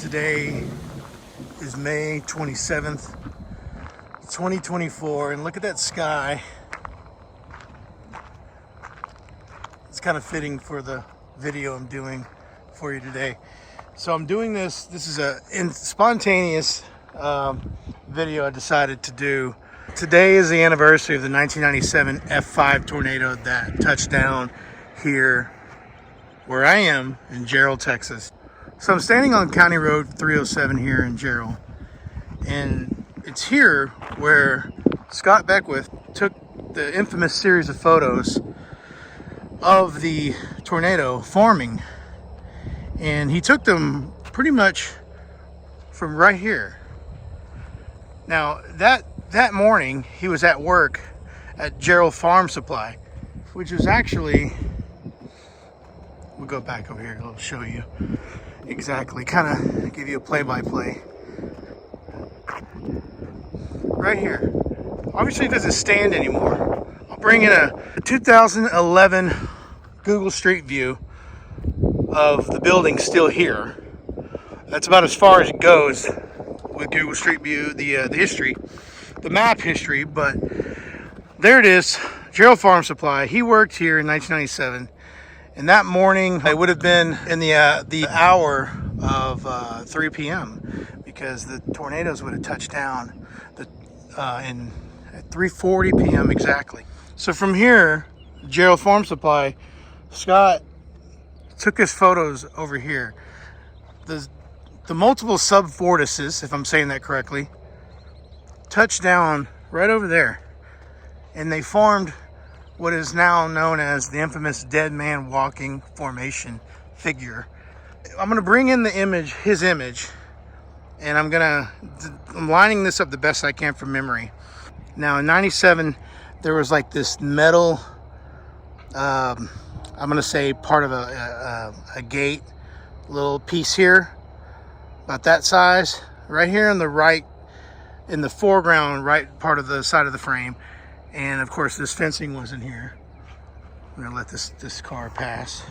Today is May 27th, 2024, and look at that sky. It's kind of fitting for the video I'm doing for you today. So I'm doing this is a spontaneous video I decided to do. Today is the anniversary of the 1997 F5 tornado that touched down here where I am in Jarrell, Texas. So I'm standing on County Road 307 here in Jarrell, and it's here where Scott Beckwith took the infamous series of photos of the tornado forming, and he took them pretty much from right here. Now that morning he was at work at Jarrell Farm Supply, which is actually, we'll go back over here and I'll show you exactly, kind of give you a play-by-play. Right here. Obviously it doesn't stand anymore. I'll bring in a 2011 Google Street View of the building still here. That's about as far as it goes with Google Street View, the history, the map history, but there it is, Jarrell Farm Supply. He worked here in 1997. And that morning, it would have been in the hour of 3 p.m. because the tornadoes would have touched down at 3:40 p.m. exactly. So from here, Jarrell Farm Supply, Scott took his photos over here. The multiple subvortices, if I'm saying that correctly, touched down right over there, and they formed what is now known as the infamous dead man walking formation figure. I'm going to bring in the image, his image, and I'm lining this up the best I can from memory. Now in 97, there was like this metal, I'm going to say part of a gate, little piece here, about that size, right here in the right, in the foreground, right part of the side of the frame. And of course this fencing wasn't here. I'm gonna let this car pass.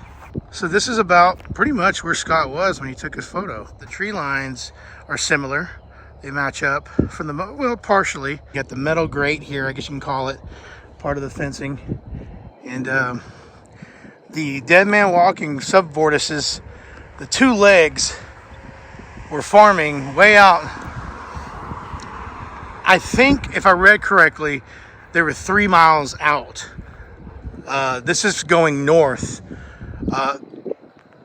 So this is about pretty much where Scott was when he took his photo. The tree lines are similar. They match up from well, partially. You got the metal grate here, I guess you can call it, part of the fencing. And the dead man walking subvortices, the two legs were forming way out. I think if I read correctly, they were 3 miles out. This is going north,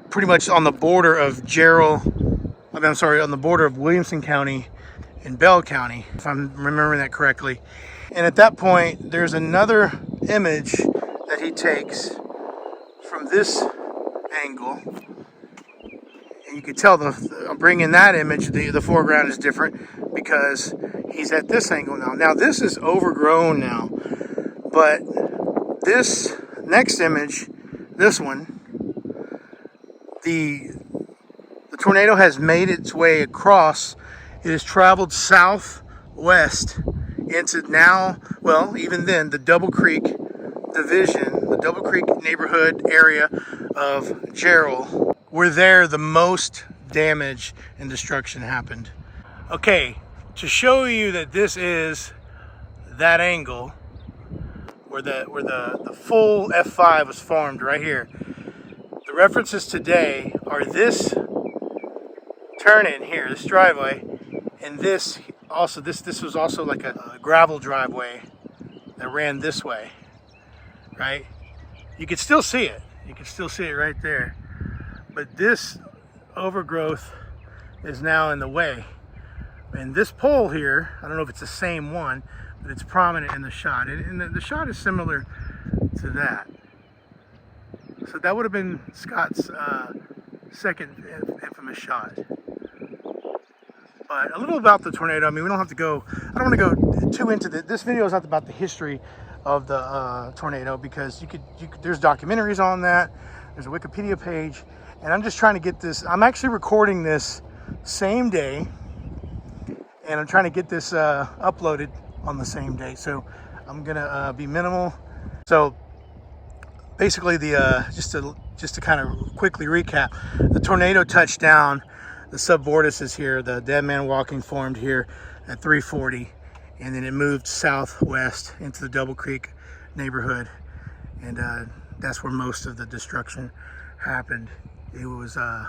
pretty much on the border of on the border of Williamson County and Bell County, if I'm remembering that correctly. And at that point, there's another image that he takes from this angle. And you can tell I'm bringing that image, the foreground is different because he's at this angle now. Now this is overgrown now, but this next image, this one, the tornado has made its way across. It has traveled southwest into now, well, even then, the Double Creek division, the Double Creek neighborhood area of Jarrell, where there the most damage and destruction happened. Okay, to show you that this is that angle where the full F5 was formed right here. The references today are this turn in here, this driveway, and this also, this was also like a gravel driveway that ran this way, right? You can still see it. You can still see it right there. But this overgrowth is now in the way. And this pole here, I don't know if it's the same one, but it's prominent in the shot. And the shot is similar to that. So that would have been Scott's second infamous shot. But a little about the tornado. I mean, we don't have to go, I don't want to go too into this video is not about the history of the tornado, because there's documentaries on that. There's a Wikipedia page. And I'm just trying to get this, I'm actually recording this same day, and I'm trying to get this uploaded on the same day. So I'm gonna be minimal. So basically just to kind of quickly recap, the tornado touched down the subvortices here, the dead man walking formed here at 340, and then it moved southwest into the Double Creek neighborhood, and that's where most of the destruction happened. It was on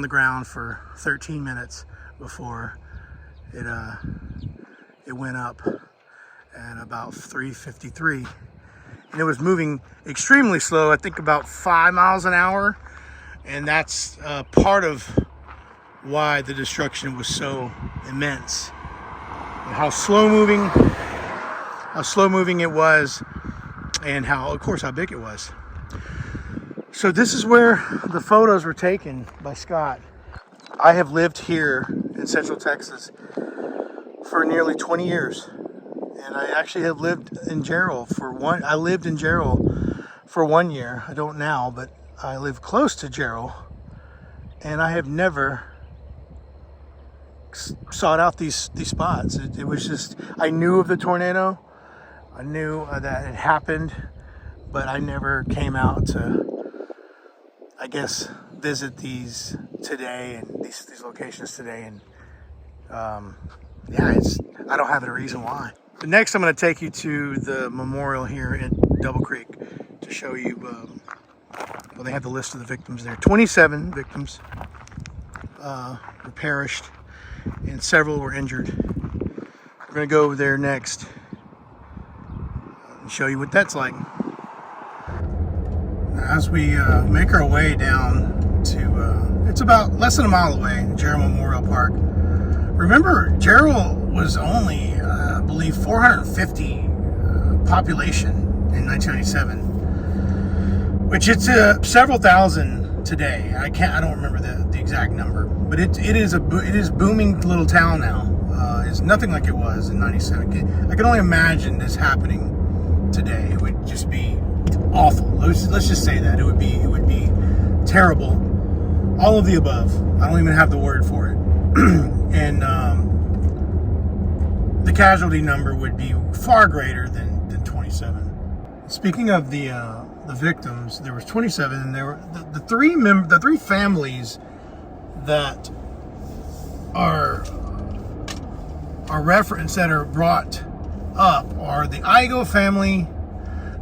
the ground for 13 minutes before it went up at about 3:53, and it was moving extremely slow. I think about 5 miles an hour, and that's part of why the destruction was so immense. And how slow moving it was, and of course how big it was. So this is where the photos were taken by Scott. I have lived here in Central Texas for nearly 20 years. And I actually have lived in Jarrell I lived in Jarrell for 1 year. I don't now, but I live close to Jarrell. And I have never sought out these spots. It was just, I knew of the tornado. I knew that it happened, but I never came out to, I guess, visit these today and these locations today. And yeah, I don't have a reason why. But next I'm going to take you to the memorial here at Double Creek to show you, well, they have the list of the victims there. 27 victims were perished and several were injured. We're going to go over there next and show you what that's like. As we make our way down to, it's about less than a mile away, Jarrell Memorial Park. Remember, Jarrell was only, I believe, 450 population in 1997, which it's several thousand today. I don't remember the exact number, but it is booming little town now. It's nothing like it was in 97. I can only imagine this happening today. It would just be awful. Let's just say that it would be terrible. All of the above. I don't even have the word for it. And the casualty number would be far greater than 27. Speaking of the victims, there was 27, and there were the three families that are referenced, that are brought up, are the Igo family,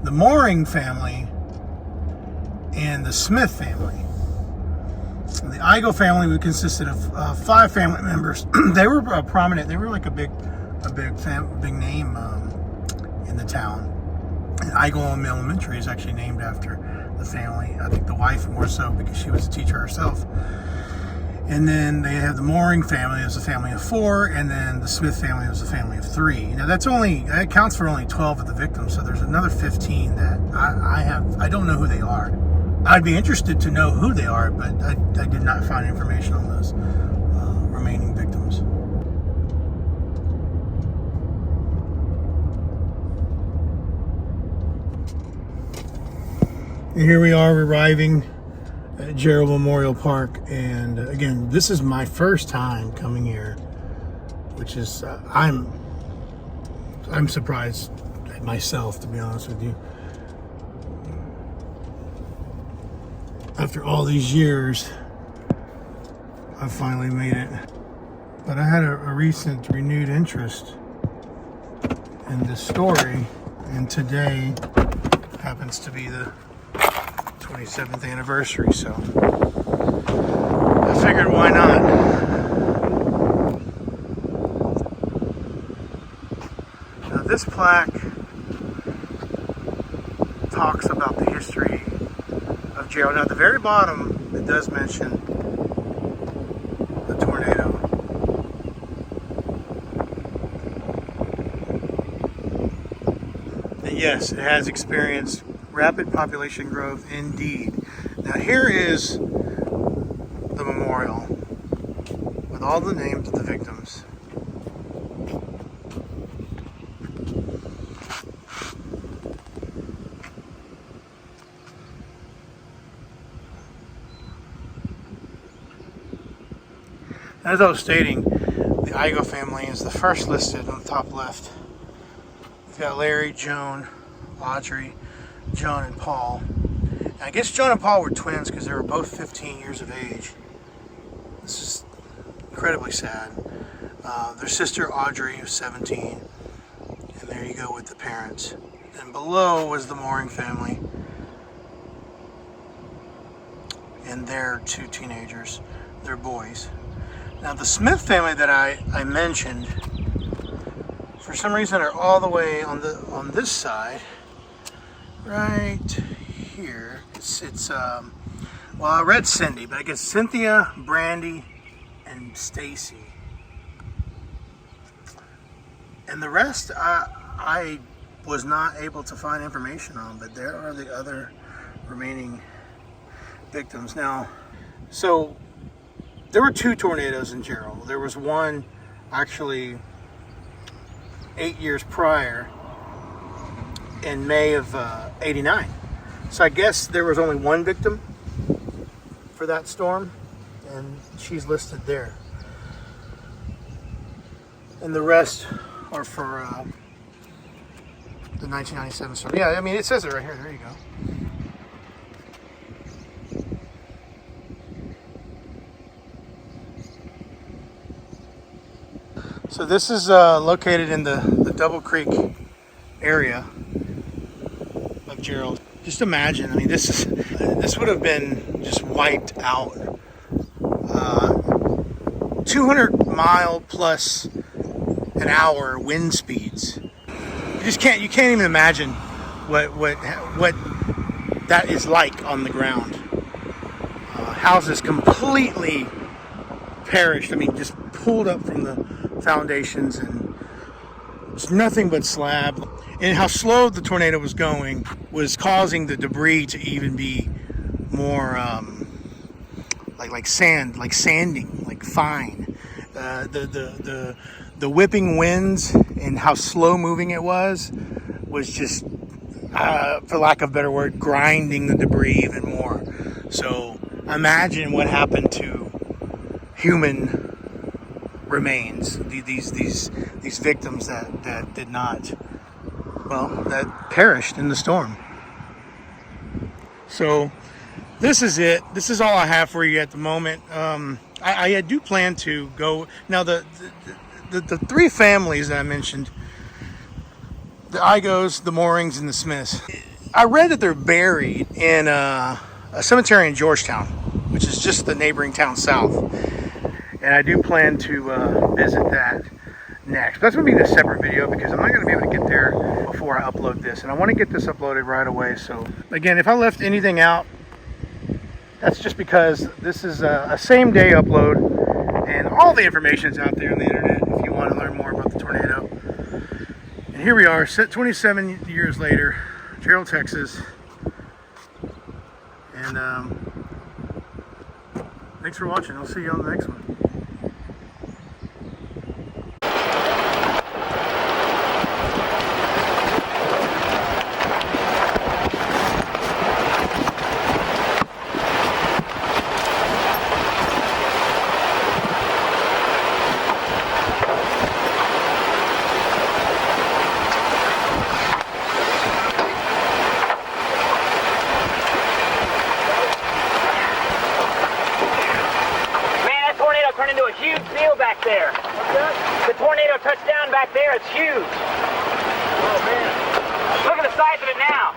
the Mooring family, and the Smith family. The Igo family consisted of 5 family members. They were prominent. They were like a big name in the town. And Igo Elementary is actually named after the family. I think the wife more so because she was a teacher herself. And then they have the Mooring family as a family of 4, and then the Smith family was a family of 3. Now that counts for only 12 of the victims. So there's another 15 that I don't know who they are. I'd be interested to know who they are, but I did not find information on those remaining victims. And here we are arriving at Jarrell Memorial Park, and again, this is my first time coming here, which is I'm surprised at myself, to be honest with you. After all these years, I finally made it. But I had a recent renewed interest in this story, and today happens to be the 27th anniversary, so I figured why not. Now this plaque talks about the history of Jarrell. Now at the very bottom it does mention the tornado. And yes, it has experienced rapid population growth indeed. Now here is the memorial with all the names of the victims. As I was stating, the Igo family is the first listed on the top left. We've got Larry, Joan, Audrey, John, and Paul. And I guess John and Paul were twins because they were both 15 years of age. incredibly sad. Their sister Audrey was 17, and there you go with the parents. And below was the Mooring family and their 2 teenagers, their boys. Now the Smith family that I mentioned, for some reason, are all the way on this side, right here. It's well, I read Cindy, but I guess Cynthia, Brandy, and Stacy. And the rest, I was not able to find information on, but there are the other remaining victims. Now, so there were 2 tornadoes in Jarrell. There was one actually 8 years prior in May of '89. So I guess there was only 1 victim for that storm, and she's listed there. And the rest are for the 1997 storm. Yeah, I mean, it says it right here. There you go. So this is located in the Double Creek area of Jarrell. Just imagine, I mean, this would have been just wiped out. 200 mile plus an hour wind speeds. You can't even imagine what that is like on the ground. Houses completely perished. I mean, just pulled up from the foundations, and it's nothing but slab. And how slow the tornado was going was causing the debris to even be more like sand, like sanding, like fine. The whipping winds and how slow moving it was just, for lack of a better word, grinding the debris even more. So imagine what happened to human remains, these victims that did not, well, that perished in the storm. So this is it. This is all I have for you at the moment. I do plan to go now. The 3 families that I mentioned, the Igos, the Moorings, and the Smiths, I read that they're buried in a cemetery in Georgetown, which is just the neighboring town south. And I do plan to visit that next. That's going to be a separate video because I'm not going to be able to get there before I upload this. And I want to get this uploaded right away. So again, if I left anything out, that's just because this is a same day upload. And all the information is out there on the internet if you want to learn more about the tornado. And here we are, 27 years later, Jarrell, Texas. And thanks for watching. I'll see you on the next one. Turned into a huge field back there. The tornado touched down back there. It's huge. Oh man. Look at the size of it now.